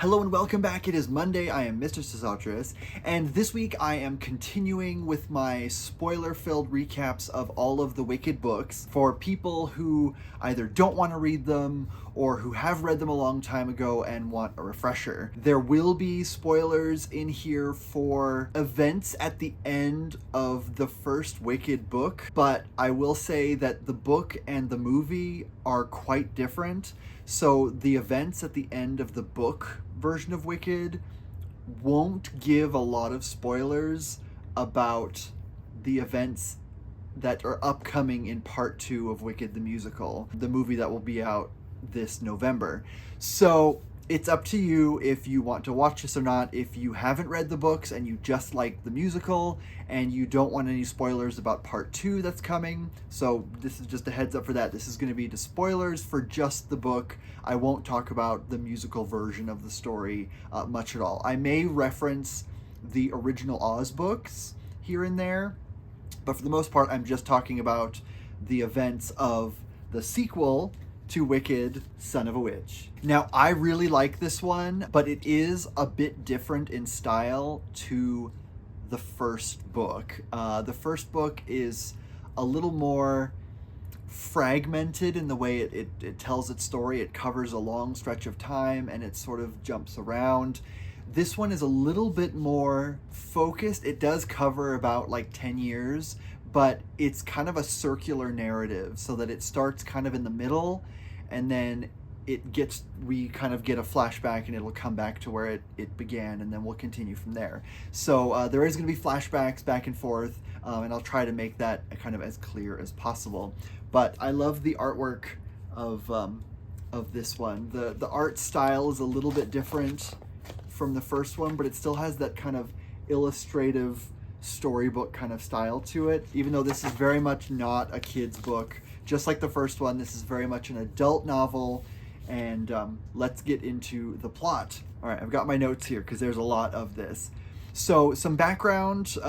Hello and welcome back. It is Monday. I am Mr. Sosotris, and this week I am continuing with my spoiler-filled recaps of all of the Wicked books for people who either don't want to read them or who have read them a long time ago and want a refresher. There will be spoilers in here for events at the end of the first Wicked book, but I will say that the book and the movie are quite different. So the events at the end of the book version of Wicked won't give a lot of spoilers about the events that are upcoming in part 2 of Wicked the Musical, the movie that will be out this November. So it's up to you if you want to watch this or not. If you haven't read the books and you just like the musical and you don't want any spoilers about part 2 that's coming, so this is just a heads up for that. This is going to be the spoilers for just the book. I won't talk about the musical version of the story much at all. I may reference the original Oz books here and there, but for the most part, I'm just talking about the events of the sequel to Wicked, Son of a Witch. Now, I really like this one, but it is a bit different in style to the first book. The first book is a little more fragmented in the way it tells its story. It covers a long stretch of time and it sort of jumps around. This one is a little bit more focused. It does cover about like 10 years, but it's kind of a circular narrative so that it starts kind of in the middle and then we kind of get a flashback and it'll come back to where it began, and then we'll continue from there. So there is going to be flashbacks back and forth, and I'll try to make that kind of as clear as possible. But I love the artwork of this one. The art style is a little bit different from the first one, but it still has that kind of illustrative storybook kind of style to it, even though this is very much not a kid's book. Just like the first one, this is very much an adult novel, and let's get into the plot. All right, I've got my notes here because there's a lot of this. So some background to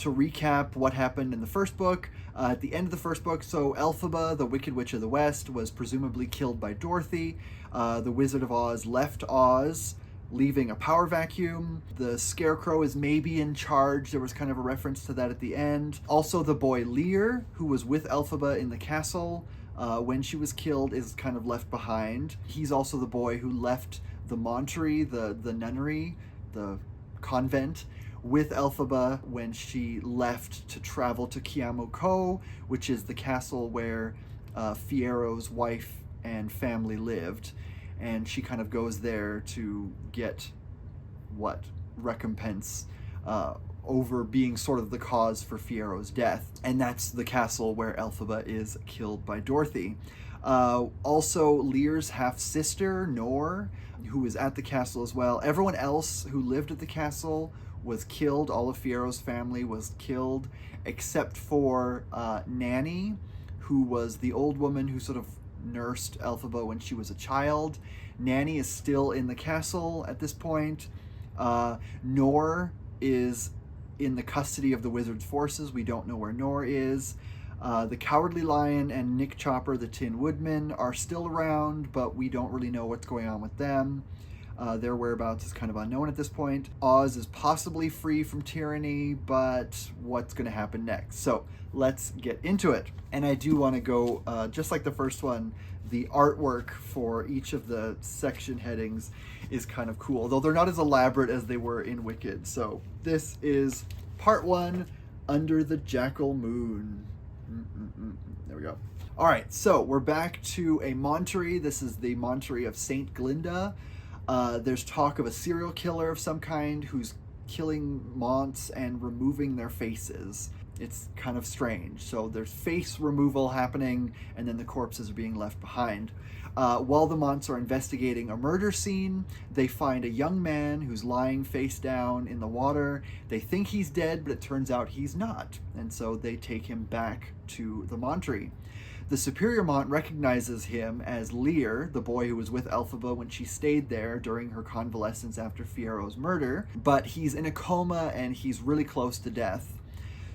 recap what happened in the first book. At the end of the first book, so Elphaba, the Wicked Witch of the West, was presumably killed by Dorothy. The Wizard of Oz left Oz, leaving a power vacuum. The Scarecrow is maybe in charge. There was kind of a reference to that at the end. Also, the boy Lear, who was with Elphaba in the castle when she was killed, is kind of left behind. He's also the boy who left the Monterey, the nunnery, the convent, with Elphaba when she left to travel to Kiamoko, which is the castle where Fiero's wife and family lived. And she kind of goes there to get recompense over being sort of the cause for Fiero's death. And that's the castle where Elphaba is killed by Dorothy. Also, Lear's half-sister, Nor, who was at the castle as well. Everyone else who lived at the castle was killed. All of Fiero's family was killed, except for Nanny, who was the old woman who sort of nursed Elphaba when she was a child. Nanny is still in the castle at this point. Nor is in the custody of the wizard's forces. We don't know where Nor is. The Cowardly Lion and Nick Chopper, the Tin Woodman, are still around, but we don't really know what's going on with them. Their whereabouts is kind of unknown at this point. Oz is possibly free from tyranny, but what's going to happen next? So let's get into it. And I do want to go, just like the first one, the artwork for each of the section headings is kind of cool, though they're not as elaborate as they were in Wicked. So this is part 1, Under the Jackal Moon. There we go. All right, so we're back to a Monterey. This is the Monterey of St. Glinda. There's talk of a serial killer of some kind who's killing Monts and removing their faces. It's kind of strange. So there's face removal happening, and then the corpses are being left behind. While the Monts are investigating a murder scene, they find a young man who's lying face down in the water. They think he's dead, but it turns out he's not. And so they take him back to the Monterey. The Superior Mont recognizes him as Lear, the boy who was with Elphaba when she stayed there during her convalescence after Fiero's murder, but he's in a coma and he's really close to death.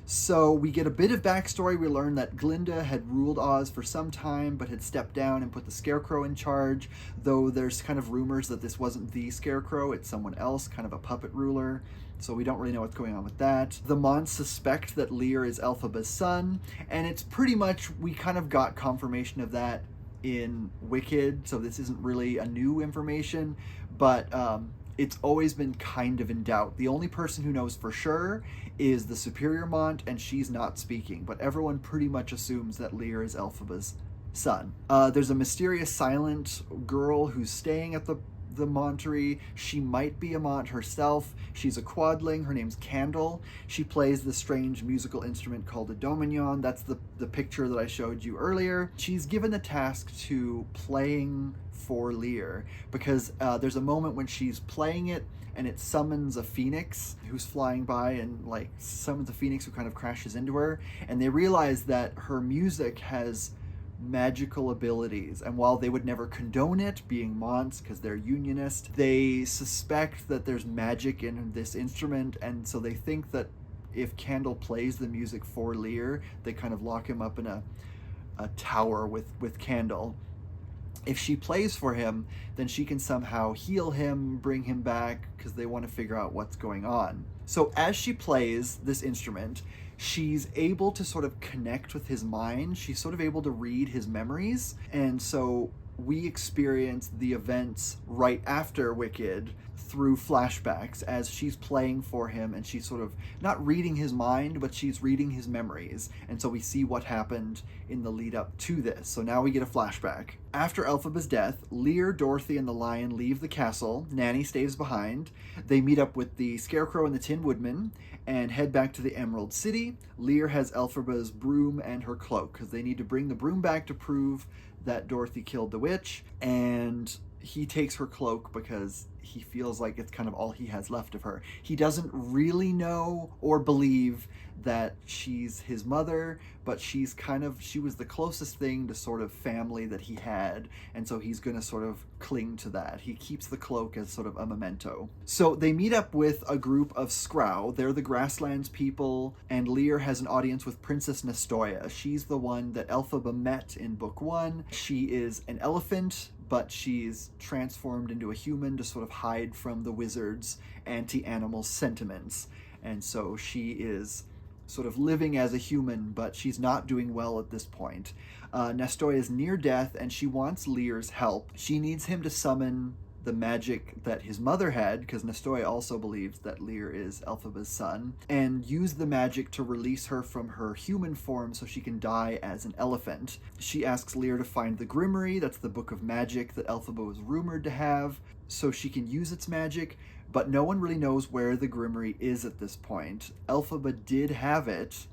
So we get a bit of backstory. We learn that Glinda had ruled Oz for some time, but had stepped down and put the Scarecrow in charge, though there's kind of rumors that this wasn't the Scarecrow, it's someone else, kind of a puppet ruler. So we don't really know what's going on with that. The Mons suspect that Lear is Elphaba's son, and it's pretty much, we kind of got confirmation of that in Wicked, so this isn't really a new information, but it's always been kind of in doubt. The only person who knows for sure is the Superior Mont, and she's not speaking, but everyone pretty much assumes that Lear is Elphaba's son. There's a mysterious silent girl who's staying at the Montery. She might be a Mont herself. She's a quadling. Her name's Candle. She plays the strange musical instrument called a dominion. That's the picture that I showed you earlier. She's given the task to playing for Lear, because there's a moment when she's playing it and it summons a phoenix who's flying by, and like summons a phoenix who kind of crashes into her, and they realize that her music has magical abilities, and while they would never condone it, being Monts because they're unionist, they suspect that there's magic in this instrument, and so they think that if Candle plays the music for Lear, they kind of lock him up in a tower with Candle. If she plays for him, then she can somehow heal him, bring him back, because they want to figure out what's going on. So as she plays this instrument, she's able to sort of connect with his mind. She's sort of able to read his memories. And so we experience the events right after Wicked through flashbacks as she's playing for him, and she's sort of not reading his mind, but she's reading his memories. And so we see what happened in the lead up to this. So now we get a flashback. After Elphaba's death, Lear, Dorothy, and the Lion leave the castle. Nanny stays behind. They meet up with the Scarecrow and the Tin Woodman and head back to the Emerald City. Lear has Elphaba's broom and her cloak, because they need to bring the broom back to prove that Dorothy killed the witch, and he takes her cloak because he feels like it's kind of all he has left of her. He doesn't really know or believe that she's his mother, but she was the closest thing to sort of family that he had, and so he's going to sort of cling to that. He keeps the cloak as sort of a memento. So they meet up with a group of Scrow. They're the Grasslands people, and Lear has an audience with Princess Nastoya. She's the one that Elphaba met in book 1. She is an elephant, but she's transformed into a human to sort of hide from the wizard's anti-animal sentiments. And so she is sort of living as a human, but she's not doing well at this point. Nastoya is near death, and she wants Lear's help. She needs him to summon the magic that his mother had, because Nastoya also believes that Lear is Elphaba's son, and use the magic to release her from her human form so she can die as an elephant. She asks Lear to find the Grimoire, that's the book of magic that Elphaba was rumored to have, so she can use its magic, but no one really knows where the Grimoire is at this point. Elphaba did have it,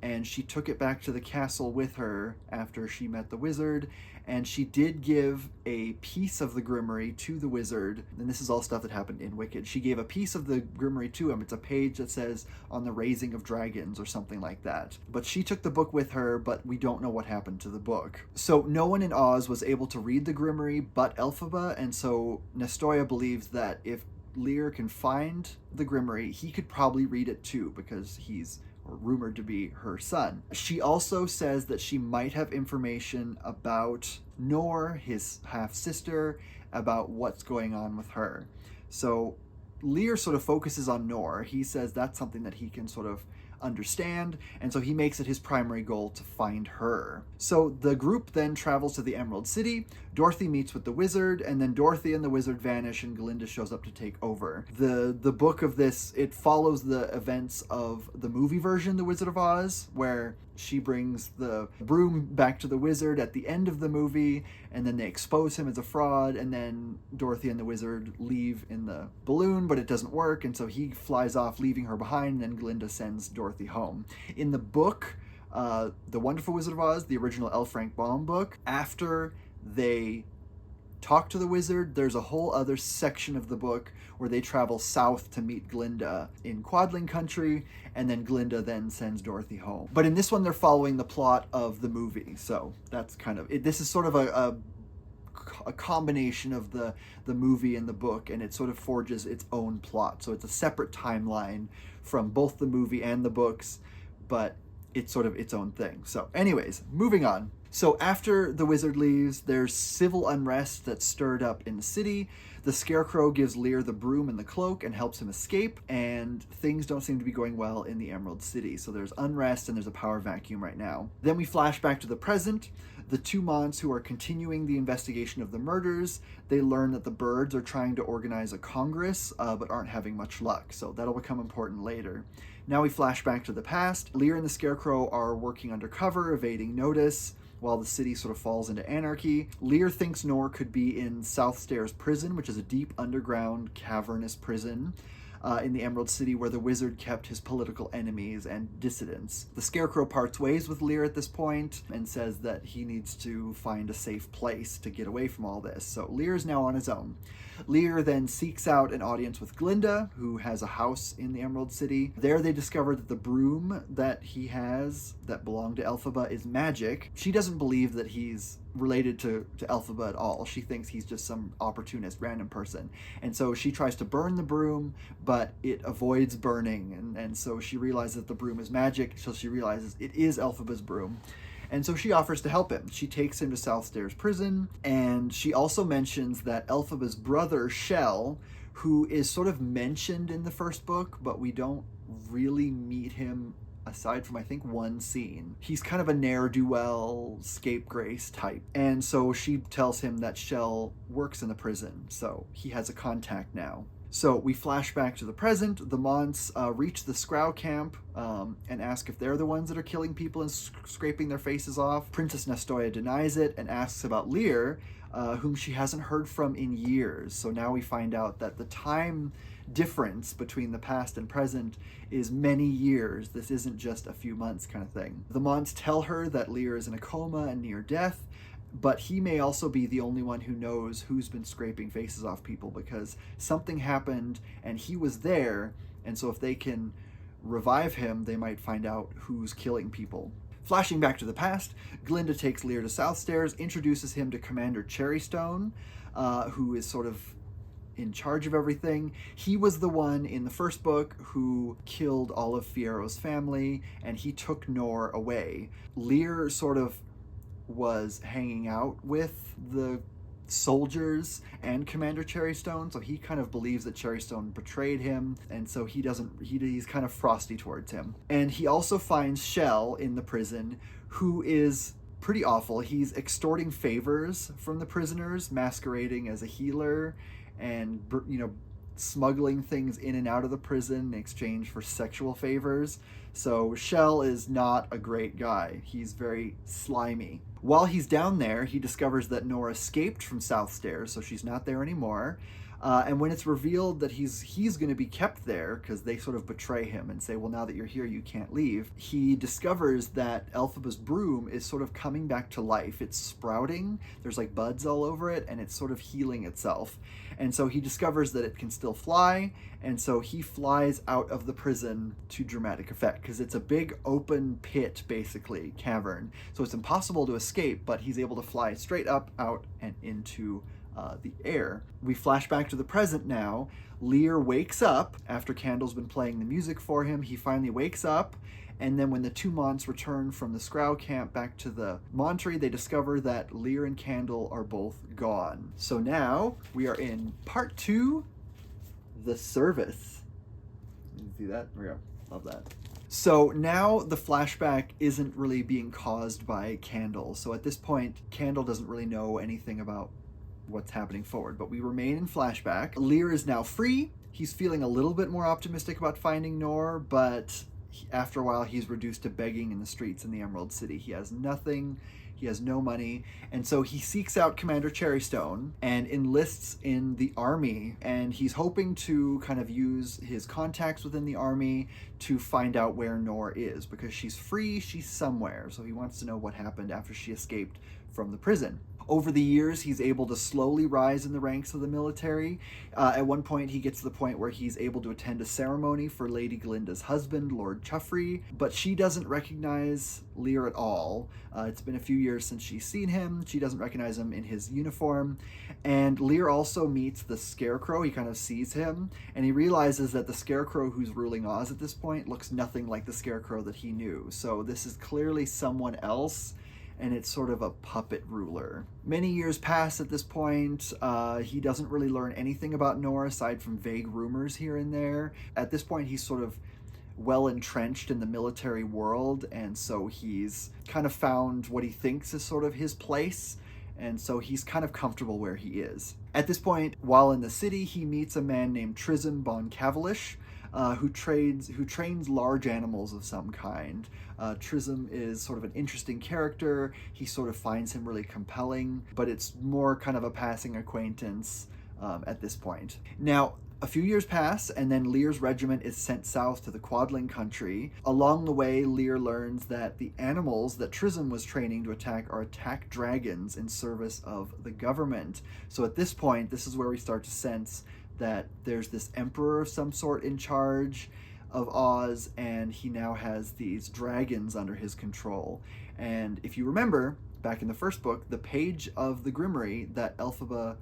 and she took it back to the castle with her after she met the wizard, and she did give a piece of the Grimoire to the wizard, and this is all stuff that happened in Wicked. She gave a piece of the Grimoire to him. It's a page that says, "On the Raising of Dragons," or something like that. But she took the book with her, but we don't know what happened to the book. So no one in Oz was able to read the Grimoire but Elphaba, and so Nastoya believes that if Lear can find the Grimoire, he could probably read it too, because he's rumored to be her son. She also says that she might have information about Nor, his half-sister, about what's going on with her. So Lear sort of focuses on Nor. He says that's something that he can sort of understand, and so he makes it his primary goal to find her. So the group then travels to the Emerald City. Dorothy meets with the wizard, and then Dorothy and the wizard vanish, and Glinda shows up to take over. The book of this, it follows the events of the movie version, The Wizard of Oz, where she brings the broom back to the wizard at the end of the movie, and then they expose him as a fraud, and then Dorothy and the wizard leave in the balloon, but it doesn't work, and so he flies off, leaving her behind, and then Glinda sends Dorothy home. In the book, The Wonderful Wizard of Oz, the original L. Frank Baum book, after they talk to the wizard, there's a whole other section of the book where they travel south to meet Glinda in Quadling country, and then Glinda then sends Dorothy home. But in this one, they're following the plot of the movie, so that's kind of it. This is sort of a combination of the movie and the book, and it sort of forges its own plot. So it's a separate timeline from both the movie and the books, but it's sort of its own thing. So anyways, moving on. So after the wizard leaves, there's civil unrest that's stirred up in the city. The Scarecrow gives Lear the broom and the cloak and helps him escape, and things don't seem to be going well in the Emerald City. So there's unrest and there's a power vacuum right now. Then we flash back to the present. The two Monts who are continuing the investigation of the murders, they learn that the birds are trying to organize a congress, but aren't having much luck. So that'll become important later. Now we flash back to the past. Lear and the Scarecrow are working undercover, evading notice, while the city sort of falls into anarchy. Lear thinks Nor could be in South Stairs Prison, which is a deep underground cavernous prison in the Emerald City where the wizard kept his political enemies and dissidents. The Scarecrow parts ways with Lear at this point and says that he needs to find a safe place to get away from all this. So Lear is now on his own. Lear then seeks out an audience with Glinda, who has a house in the Emerald City. There they discover that the broom that he has that belonged to Elphaba is magic. She doesn't believe that he's related to Elphaba at all. She thinks he's just some opportunist, random person. And so she tries to burn the broom, but it avoids burning. And so she realizes that the broom is magic, so she realizes it is Elphaba's broom. And so she offers to help him. She takes him to South Stairs Prison, and she also mentions that Elphaba's brother, Shell, who is sort of mentioned in the first book, but we don't really meet him aside from, I think, one scene. He's kind of a ne'er-do-well, scapegrace type. And so she tells him that Shell works in the prison, so he has a contact now. So we flash back to the present. The Monts reach the Scrow camp and ask if they're the ones that are killing people and scraping their faces off. Princess Nastoya denies it and asks about Lear, whom she hasn't heard from in years. So now we find out that the time difference between the past and present is many years. This isn't just a few months kind of thing. The Monts tell her that Lear is in a coma and near death, but he may also be the only one who knows who's been scraping faces off people, because something happened and he was there, and so if they can revive him, they might find out who's killing people. Flashing back to the past, Glinda takes Lear to South Stairs, introduces him to Commander Cherrystone, who is sort of in charge of everything. He was the one in the first book who killed all of Fiero's family, and he took Nor away. Lear sort of was hanging out with the soldiers and Commander Cherrystone, so he kind of believes that Cherrystone betrayed him, and so he's kind of frosty towards him. And he also finds Shell in the prison, who is pretty awful. He's extorting favors from the prisoners, masquerading as a healer, and smuggling things in and out of the prison in exchange for sexual favors. So Shell is not a great guy. He's very slimy. While he's down there, he discovers that Nor escaped from South Stairs, so she's not there anymore. And when it's revealed that he's going to be kept there because they sort of betray him and say, well, now that you're here, you can't leave, he discovers that Elphaba's broom is sort of coming back to life. It's sprouting. There's like buds all over it, and it's sort of healing itself. And so he discovers that it can still fly, and so he flies out of the prison to dramatic effect because it's a big open pit, basically, cavern. So it's impossible to escape, but he's able to fly straight up, out, and into the air. We flash back to the present now. Lear wakes up after Candle's been playing the music for him. He finally wakes up, and then when the two Monts return from the Scrow camp back to the Monterey, they discover that Lear and Candle are both gone. So now we are in part 2, The Service. You see that? There we go. Love that. So now the flashback isn't really being caused by Candle. So at this point, Candle doesn't really know anything about what's happening forward, but we remain in flashback. Lear is now free. He's feeling a little bit more optimistic about finding Nor, but after a while he's reduced to begging in the streets in the Emerald City. He has nothing. He has no money, and so he seeks out Commander Cherrystone and enlists in the army, and he's hoping to kind of use his contacts within the army to find out where Nor is, because she's free, she's somewhere, so he wants to know what happened after she escaped from the prison. Over the years, he's able to slowly rise in the ranks of the military. At one point, he gets to the point where he's able to attend a ceremony for Lady Glinda's husband, Lord Chuffrey, but she doesn't recognize Lear at all. It's been a few years since she's seen him. She doesn't recognize him in his uniform. And Lear also meets the Scarecrow. He kind of sees him, and he realizes that the Scarecrow who's ruling Oz at this point looks nothing like the Scarecrow that he knew. So this is clearly someone else, and it's sort of a puppet ruler. Many years pass at this point. He doesn't really learn anything about Nor aside from vague rumors here and there. At this point, he's sort of well entrenched in the military world, and so he's kind of found what he thinks is sort of his place, and so he's kind of comfortable where he is. At this point, while in the city, he meets a man named Trism Bon Cavalish, who trains large animals of some kind. Trism is sort of an interesting character. He sort of finds him really compelling, but it's more kind of a passing acquaintance at this point. Now, a few years pass, and then Lear's regiment is sent south to the Quadling country. Along the way, Lear learns that the animals that Trism was training to attack are attack dragons in service of the government. So at this point, this is where we start to sense that there's this emperor of some sort in charge of Oz, and he now has these dragons under his control. And if you remember, back in the first book, the page of the Grimoire that Elphaba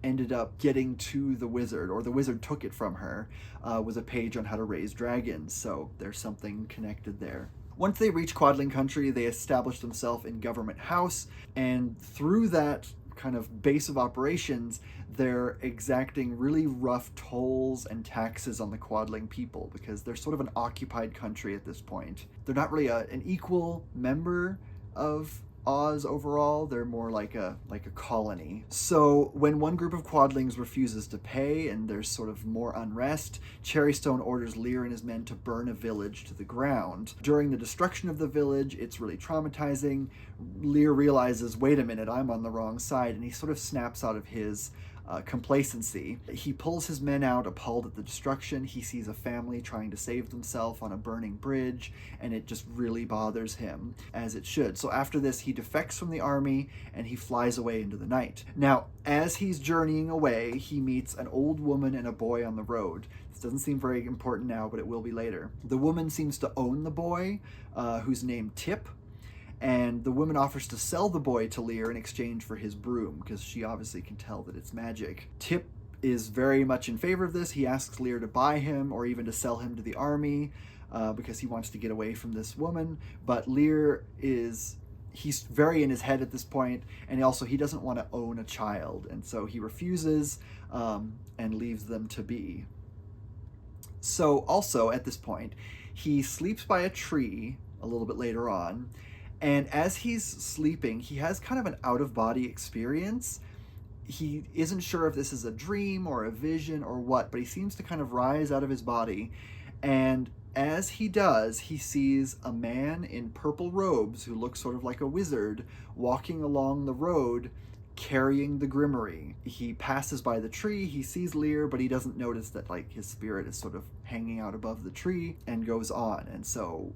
ended up getting to the wizard, or the wizard took it from her, was a page on how to raise dragons. So there's something connected there. Once they reach Quadling country, they establish themselves in Government House, and through that kind of base of operations, they're exacting really rough tolls and taxes on the Quadling people because they're sort of an occupied country at this point. They're not really an equal member of Oz overall. They're more like a colony. So when one group of Quadlings refuses to pay and there's sort of more unrest, Cherrystone orders Lear and his men to burn a village to the ground. During the destruction of the village, it's really traumatizing. Lear realizes, wait a minute, I'm on the wrong side, and he sort of snaps out of his complacency. He pulls his men out, appalled at the destruction. He sees a family trying to save themselves on a burning bridge, and it just really bothers him, as it should. So after this, he defects from the army, and he flies away into the night. Now, as he's journeying away, he meets an old woman and a boy on the road. This doesn't seem very important now, but it will be later. The woman seems to own the boy, who's named Tip, and the woman offers to sell the boy to Lear in exchange for his broom, because she obviously can tell that it's magic. Tip is very much in favor of this. He asks Lear to buy him or even to sell him to the army because he wants to get away from this woman. But Lear he's very in his head at this point, and he doesn't want to own a child, and so he refuses and leaves them to be. So also at this point, he sleeps by a tree a little bit later on, and as he's sleeping, he has kind of an out-of-body experience. He isn't sure if this is a dream or a vision or what, but he seems to kind of rise out of his body. And as he does, he sees a man in purple robes who looks sort of like a wizard walking along the road carrying the Grimoire. He passes by the tree, he sees Lear, but he doesn't notice that his spirit is sort of hanging out above the tree and goes on. And so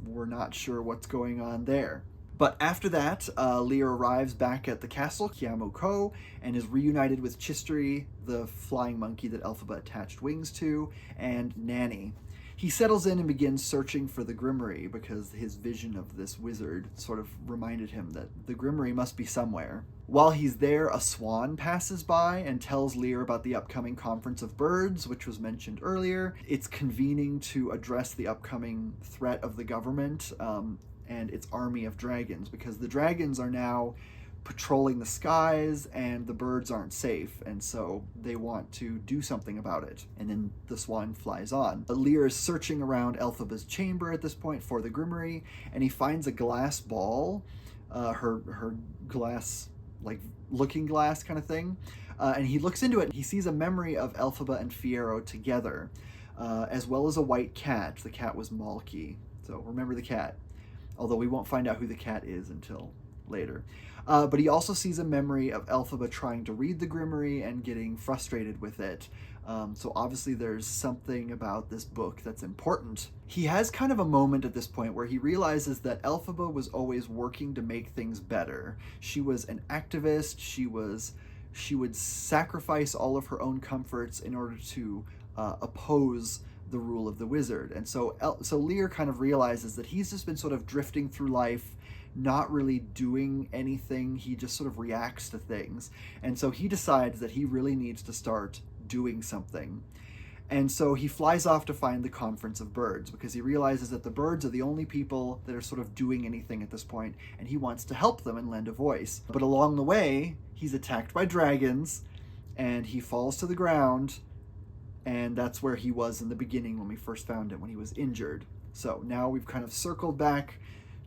we're not sure what's going on there. But after that, Lear arrives back at the castle, Kiamo-Ko, and is reunited with Chistery, the flying monkey that Elphaba attached wings to, and Nanny. He settles in and begins searching for the Grimoire because his vision of this wizard sort of reminded him that the Grimoire must be somewhere. While he's there, a swan passes by and tells Lear about the upcoming Conference of Birds, which was mentioned earlier. It's convening to address the upcoming threat of the government and its army of dragons, because the dragons are now patrolling the skies and the birds aren't safe, and so they want to do something about it. And then the swan flies on. Lear is searching around Elphaba's chamber at this point for the Grimoire, and he finds a glass ball, her glass, looking glass kind of thing, and he looks into it and he sees a memory of Elphaba and Fiyero together, as well as a white cat. The cat was Malky, so remember the cat, although we won't find out who the cat is until later. But he also sees a memory of Elphaba trying to read the Grimoire and getting frustrated with it. So obviously there's something about this book that's important. He has kind of a moment at this point where he realizes that Elphaba was always working to make things better. She was an activist. She would sacrifice all of her own comforts in order to oppose the rule of the wizard. And so Lear kind of realizes that he's just been sort of drifting through life, not really doing anything. He just sort of reacts to things. And so he decides that he really needs to start doing something. And so he flies off to find the Conference of Birds, because he realizes that the birds are the only people that are sort of doing anything at this point, and he wants to help them and lend a voice. But along the way, he's attacked by dragons, and he falls to the ground, and that's where he was in the beginning when we first found him, when he was injured. So now we've kind of circled back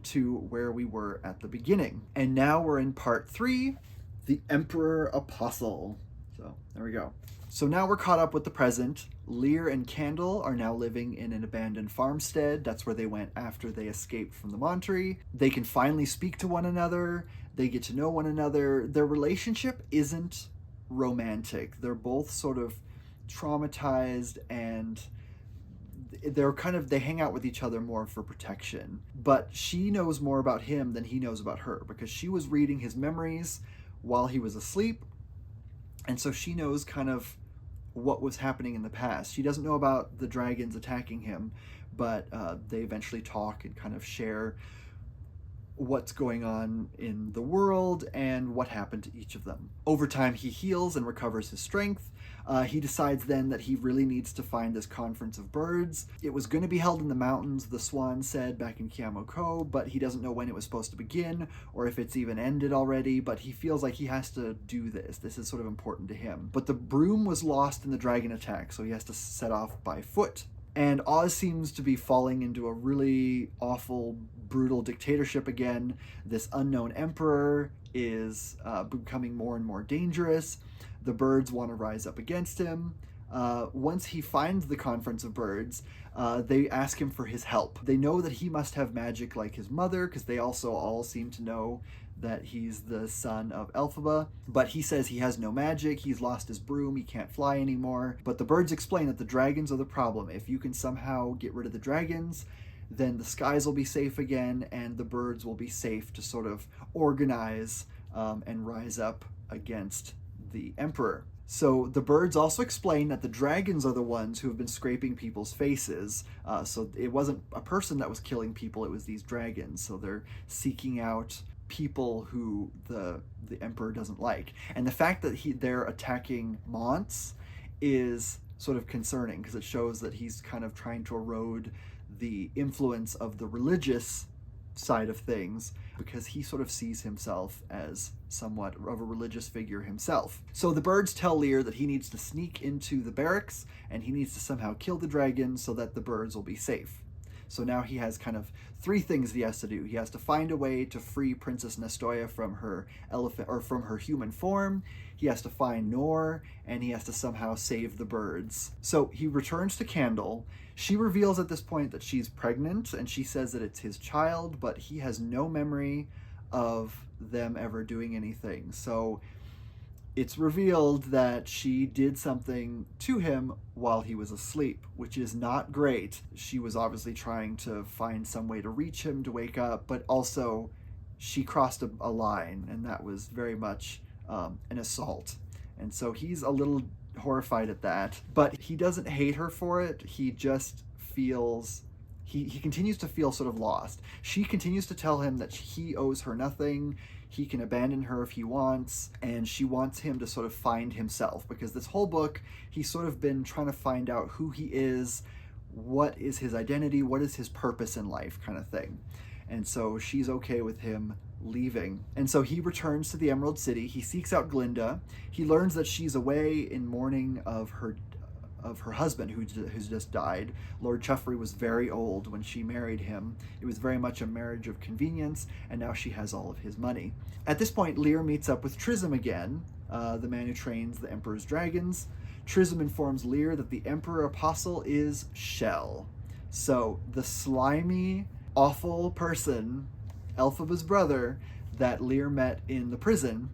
to where we were at the beginning. And now we're in part 3, the Emperor Apostle. So there we go. So now we're caught up with the present. Lear and Candle are now living in an abandoned farmstead. That's where they went after they escaped from the Monterey. They can finally speak to one another. They get to know one another. Their relationship isn't romantic. They're both sort of traumatized, and they hang out with each other more for protection. But she knows more about him than he knows about her, because she was reading his memories while he was asleep. And so she knows kind of what was happening in the past. She doesn't know about the dragons attacking him, but they eventually talk and kind of share what's going on in the world and what happened to each of them. Over time, he heals and recovers his strength. He decides then that he really needs to find this Conference of Birds. It was going to be held in the mountains, the Swan said back in Kiamoko, but he doesn't know when it was supposed to begin or if it's even ended already, but he feels like he has to do this. This is sort of important to him. But the broom was lost in the dragon attack, so he has to set off by foot. And Oz seems to be falling into a really awful, brutal dictatorship again. This unknown emperor is becoming more and more dangerous. The birds want to rise up against him. Once he finds the Conference of Birds, they ask him for his help. They know that he must have magic like his mother, because they also all seem to know that he's the son of Elphaba, but he says he has no magic, he's lost his broom, he can't fly anymore. But the birds explain that the dragons are the problem. If you can somehow get rid of the dragons, then the skies will be safe again, and the birds will be safe to sort of organize and rise up against the emperor. So the birds also explain that the dragons are the ones who have been scraping people's faces. So it wasn't a person that was killing people, it was these dragons. So they're seeking out people who the emperor doesn't like. And the fact that they're attacking Mons is sort of concerning, because it shows that he's kind of trying to erode the influence of the religious side of things, because he sort of sees himself as somewhat of a religious figure himself. So the birds tell Lear that he needs to sneak into the barracks and he needs to somehow kill the dragon so that the birds will be safe. So now he has kind of 3 things he has to do. He has to find a way to free Princess Nestoya from her elephant or from her human form. He has to find Nor, and he has to somehow save the birds. So he returns to Candle. She reveals at this point that she's pregnant, and she says that it's his child, but he has no memory of them ever doing anything. So it's revealed that she did something to him while he was asleep, which is not great. She was obviously trying to find some way to reach him to wake up, but also she crossed a line, and that was very much an assault. And so he's a little horrified at that, but he doesn't hate her for it. He just feels... He continues to feel sort of lost. She continues to tell him that he owes her nothing. He can abandon her if he wants, and she wants him to sort of find himself, because this whole book, he's sort of been trying to find out who he is, what is his identity, what is his purpose in life, kind of thing. And so she's okay with him leaving. And so he returns to the Emerald City. He seeks out Glinda. He learns that she's away in mourning of her husband who's just died. Lord Chuffrey was very old when she married him. It was very much a marriage of convenience, and now she has all of his money. At this point, Lear meets up with Trism again, the man who trains the Emperor's dragons. Trism informs Lear that the Emperor Apostle is Shell. So the slimy, awful person, Elphaba's brother, that Lear met in the prison,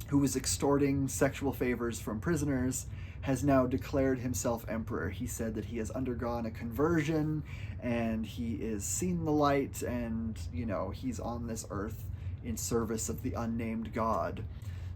who was extorting sexual favors from prisoners, has now declared himself emperor. He said that he has undergone a conversion and he is seen the light, and, you know, he's on this earth in service of the unnamed god.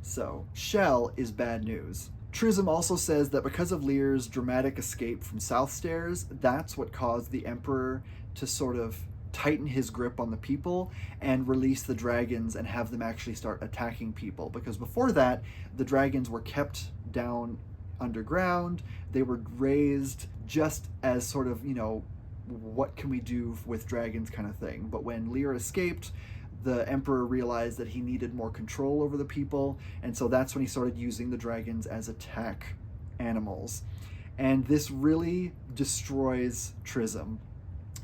So, Shell is bad news. Trism also says that because of Lear's dramatic escape from South Stairs, that's what caused the Emperor to sort of tighten his grip on the people and release the dragons and have them actually start attacking people. Because before that, the dragons were kept down underground. They were raised just as sort of, you know, what can we do with dragons kind of thing. But when Lear escaped, the Emperor realized that he needed more control over the people, and so that's when he started using the dragons as attack animals. And this really destroys Trism,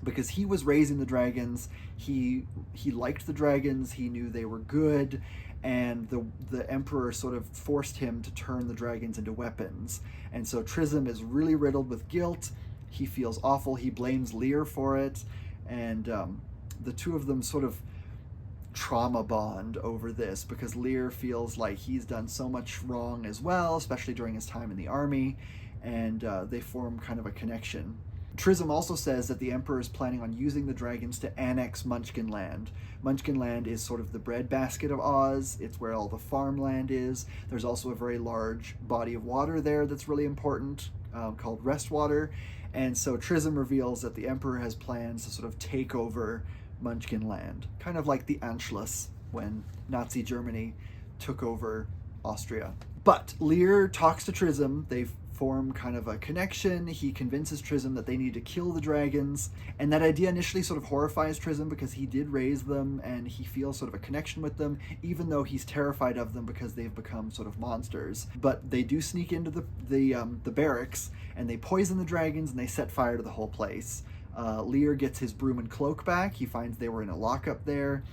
because he was raising the dragons, he liked the dragons, he knew they were good, and the Emperor sort of forced him to turn the dragons into weapons. And so Trism is really riddled with guilt. He feels awful. He blames Lear for it, and the two of them sort of trauma bond over this, because Lear feels like he's done so much wrong as well, especially during his time in the army, and they form kind of a connection. Trism also says that the Emperor is planning on using the dragons to annex Munchkin Land. Munchkin Land is sort of the breadbasket of Oz. It's where all the farmland is. There's also a very large body of water there that's really important, called Restwater. And so Trism reveals that the Emperor has plans to sort of take over Munchkin Land, kind of like the Anschluss when Nazi Germany took over Austria. But Lear talks to Trism. They form kind of a connection. He convinces Trism that they need to kill the dragons, and that idea initially sort of horrifies Trism because he did raise them and he feels sort of a connection with them, even though he's terrified of them because they've become sort of monsters. But they do sneak into the barracks, and they poison the dragons and they set fire to the whole place. Lear gets his broom and cloak back. He finds they were in a lockup there,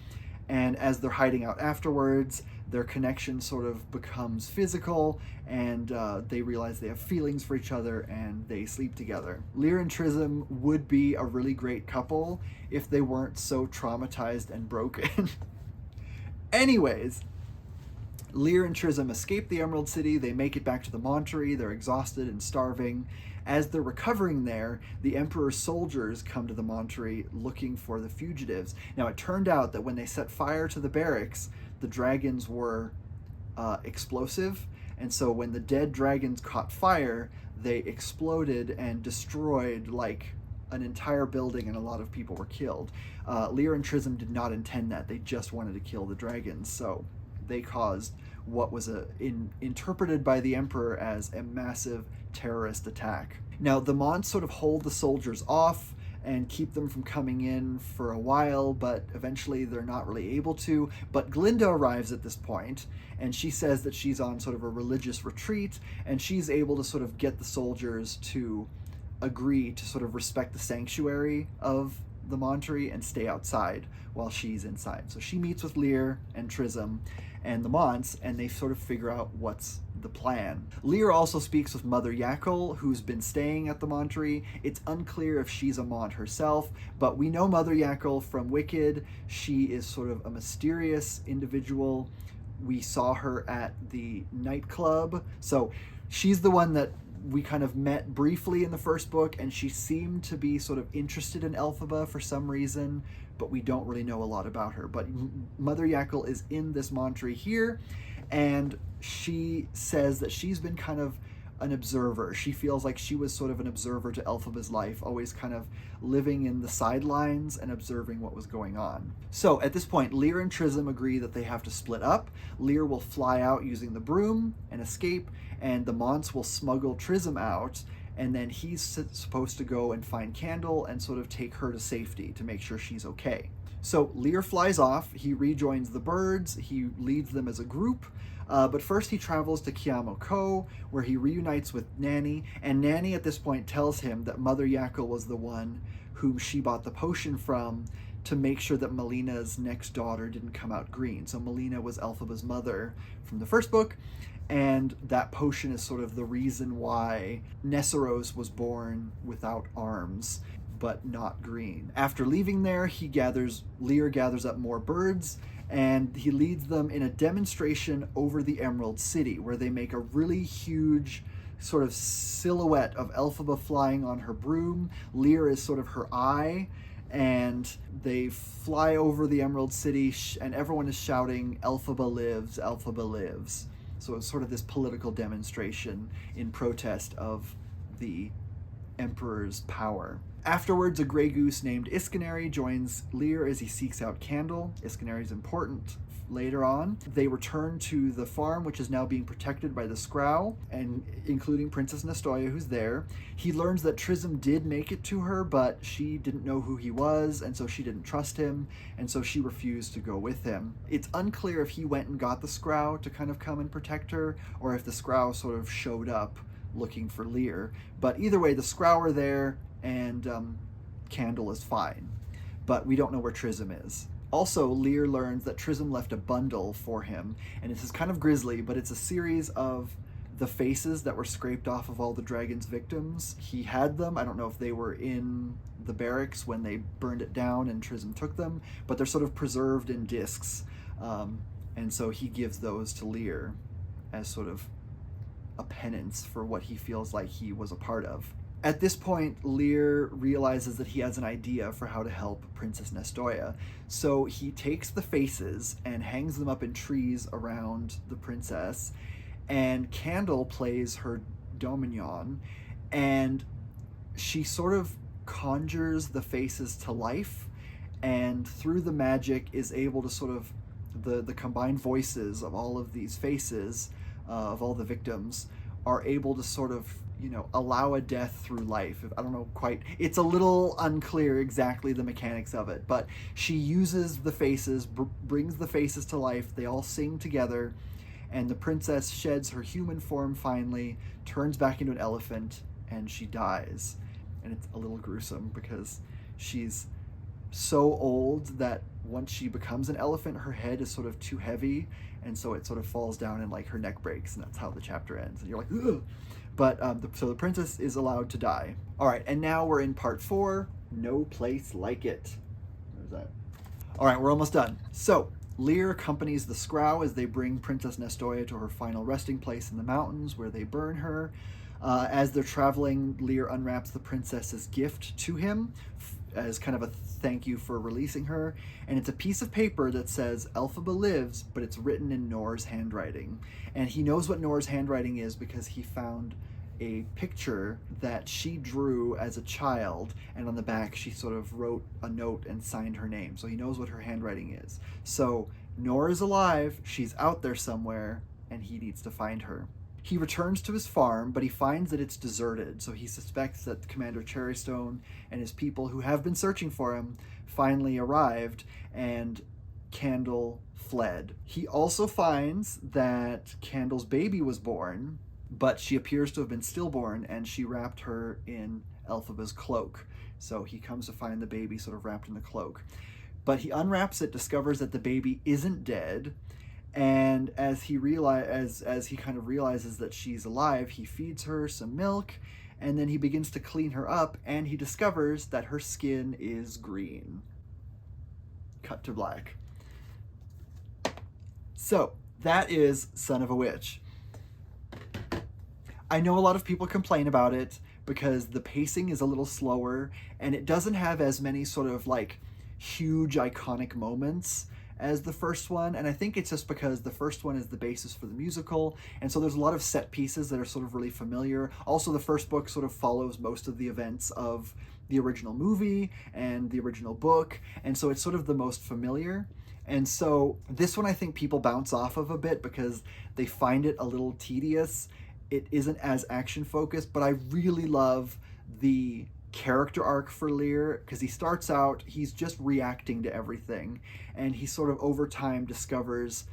and as they're hiding out afterwards, their connection sort of becomes physical, and they realize they have feelings for each other, and they sleep together. Lear and Trism would be a really great couple if they weren't so traumatized and broken. Anyways, Lear and Trism escape the Emerald City. They make it back to the Monterey. They're exhausted and starving. As they're recovering there, the Emperor's soldiers come to the Monterey looking for the fugitives. Now, it turned out that when they set fire to the barracks, the dragons were explosive, and so when the dead dragons caught fire, they exploded and destroyed like an entire building, and a lot of people were killed. Lear and Trism did not intend that. They just wanted to kill the dragons, so they caused what was interpreted by the Emperor as a massive terrorist attack. Now, the Mons sort of hold the soldiers off and keep them from coming in for a while, but eventually they're not really able to. But Glinda arrives at this point, and she says that she's on sort of a religious retreat, and she's able to sort of get the soldiers to agree to sort of respect the sanctuary of the Monterey and stay outside while she's inside. So she meets with Lear and Trism and the Mons, and they sort of figure out what's the plan. Lear also speaks with Mother Jackal, who's been staying at the Monterey. It's unclear if she's a Mont herself, but we know Mother Jackal from Wicked. She is sort of a mysterious individual. We saw her at the nightclub, so she's the one that we kind of met briefly in the first book, and she seemed to be sort of interested in Elphaba for some reason, but we don't really know a lot about her. But Mother Jackal is in this Monterey here, and she says that she's been kind of an observer. She feels like she was sort of an observer to Elphaba's life, always kind of living in the sidelines and observing what was going on. So at this point, Lear and Trism agree that they have to split up. Lear will fly out using the broom and escape, and the Mons will smuggle Trism out, and then he's supposed to go and find Candle and sort of take her to safety to make sure she's okay. So Lear flies off, he rejoins the birds, he leads them as a group, but first he travels to Kiamo Ko, where he reunites with Nanny, and Nanny at this point tells him that Mother Jackal was the one whom she bought the potion from to make sure that Melina's next daughter didn't come out green. So Melina was Elphaba's mother from the first book, and that potion is sort of the reason why Nessarose was born without arms, but not green. After leaving there, Lear gathers up more birds, and he leads them in a demonstration over the Emerald City, where they make a really huge sort of silhouette of Elphaba flying on her broom. Lear is sort of her eye, and they fly over the Emerald City, and everyone is shouting, "Elphaba lives, Elphaba lives." So it's sort of this political demonstration in protest of the Emperor's power. Afterwards, a gray goose named Iscanary joins Lear as he seeks out Candle. Iscanary is important later on. They return to the farm, which is now being protected by the Scrow, and including Princess Nestoya, who's there. He learns that Trism did make it to her, but she didn't know who he was, and so she didn't trust him, and so she refused to go with him. It's unclear if he went and got the Scrow to kind of come and protect her, or if the Scrow sort of showed up looking for Lear. But either way, the Scrow are there, and Candle is fine. But we don't know where Trism is. Also, Lear learns that Trism left a bundle for him, and this is kind of grisly, but it's a series of the faces that were scraped off of all the dragon's victims. He had them. I don't know if they were in the barracks when they burned it down and Trism took them, but they're sort of preserved in discs, and so he gives those to Lear as sort of a penance for what he feels like he was a part of. At this point, Lear realizes that he has an idea for how to help Princess Nestoya. So he takes the faces and hangs them up in trees around the princess, and Candle plays her Dominion, and she sort of conjures the faces to life, and through the magic is able to sort of, the combined voices of all of these faces, of all the victims, are able to sort of, allow a death through life. I don't know quite, it's a little unclear exactly the mechanics of it, but she uses the faces, brings the faces to life, they all sing together, and the princess sheds her human form finally, turns back into an elephant, and she dies. And it's a little gruesome because she's so old that once she becomes an elephant, her head is sort of too heavy, and so it sort of falls down and like her neck breaks, and that's how the chapter ends. And you're like, ugh! But so the princess is allowed to die. All right, and now we're in part 4, No Place Like It. Where's that? All right, we're almost done. So Lear accompanies the Scrow as they bring Princess Nestoya to her final resting place in the mountains, where they burn her. As they're traveling, Lear unwraps the princess's gift to him as kind of a thank you for releasing her, and it's a piece of paper that says Elphaba lives, but it's written in Nor's handwriting. And he knows what Nor's handwriting is because he found a picture that she drew as a child, and on the back she sort of wrote a note and signed her name, so he knows what her handwriting is. So Nor is alive, she's out there somewhere, and he needs to find her. He returns to his farm, but he finds that it's deserted, so he suspects that Commander Cherrystone and his people who have been searching for him finally arrived, and Candle fled. He also finds that Candle's baby was born, but she appears to have been stillborn, and she wrapped her in Elphaba's cloak. So he comes to find the baby sort of wrapped in the cloak. But he unwraps it, discovers that the baby isn't dead, and as he kind of realizes that she's alive, he feeds her some milk, and then he begins to clean her up, and he discovers that her skin is green. Cut to black. So that is Son of a Witch. I know a lot of people complain about it because the pacing is a little slower, and it doesn't have as many sort of like huge iconic moments as the first one, and I think it's just because the first one is the basis for the musical, and so there's a lot of set pieces that are sort of really familiar. Also, the first book sort of follows most of the events of the original movie and the original book, and so it's sort of the most familiar. And so this one I think people bounce off of a bit because they find it a little tedious. It isn't as action focused, but I really love the character arc for Lear, because he starts out, he's just reacting to everything, and he sort of over time discovers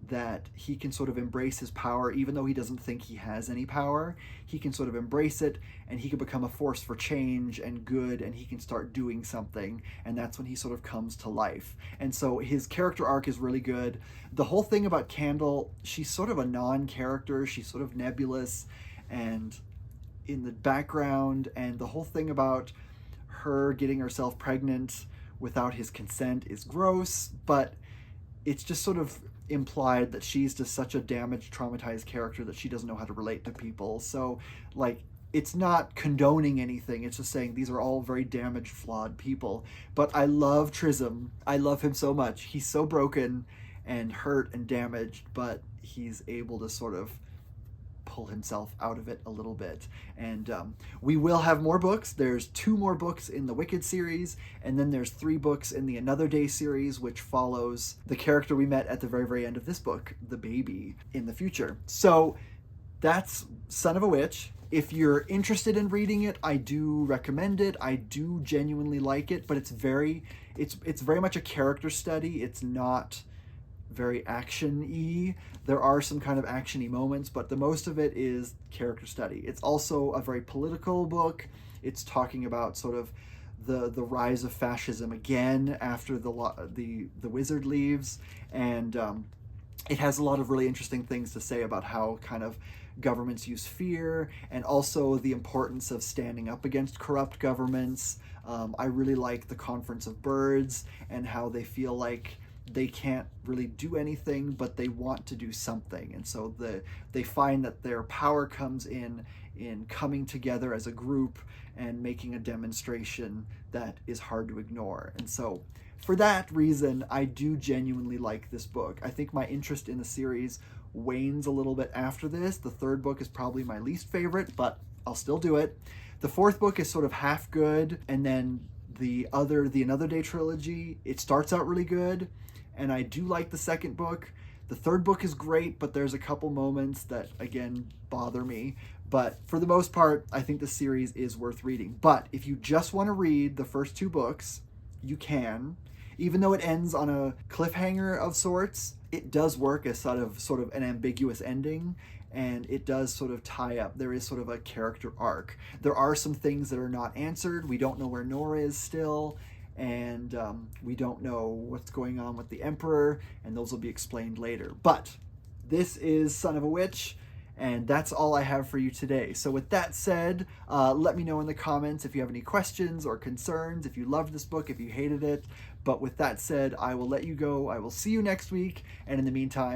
that he can sort of embrace his power, even though he doesn't think he has any power. He can sort of embrace it, and he can become a force for change and good, and he can start doing something, and that's when he sort of comes to life. And so his character arc is really good. The whole thing about Candle, she's sort of a non-character, she's sort of nebulous and in the background, and the whole thing about her getting herself pregnant without his consent is gross, but it's just sort of implied that she's just such a damaged, traumatized character that she doesn't know how to relate to people. So, like, it's not condoning anything. It's just saying these are all very damaged, flawed people. But I love Trism. I love him so much. He's so broken and hurt and damaged, but he's able to sort of pull himself out of it a little bit. And we will have more books. There's 2 more books in the Wicked series, and then there's 3 books in the Another Day series, which follows the character we met at the very, very end of this book, the baby, in the future. So that's Son of a Witch. If you're interested in reading it, I do recommend it. I do genuinely like it, but it's very much a character study. It's not very action-y. There are some kind of action-y moments, but the most of it is character study. It's also a very political book. It's talking about sort of the rise of fascism again after the wizard leaves, and it has a lot of really interesting things to say about how kind of governments use fear, and also the importance of standing up against corrupt governments. I really like the Conference of Birds and how they feel like they can't really do anything, but they want to do something. And so they find that their power comes in coming together as a group and making a demonstration that is hard to ignore. And so for that reason, I do genuinely like this book. I think my interest in the series wanes a little bit after this. The 3rd book is probably my least favorite, but I'll still do it. The 4th book is sort of half good, and then the Another Day trilogy, it starts out really good, and I do like the 2nd book. The 3rd book is great, but there's a couple moments that, again, bother me. But for the most part, I think the series is worth reading. But if you just want to read the first 2 books, you can. Even though it ends on a cliffhanger of sorts, it does work as sort of an ambiguous ending, and it does sort of tie up. There is sort of a character arc. There are some things that are not answered. We don't know where Nora is still, and we don't know what's going on with the Emperor, and those will be explained later. But this is Son of a Witch, and that's all I have for you today. So with that said, let me know in the comments if you have any questions or concerns, if you loved this book, if you hated it. But with that said, I will let you go. I will see you next week, and in the meantime,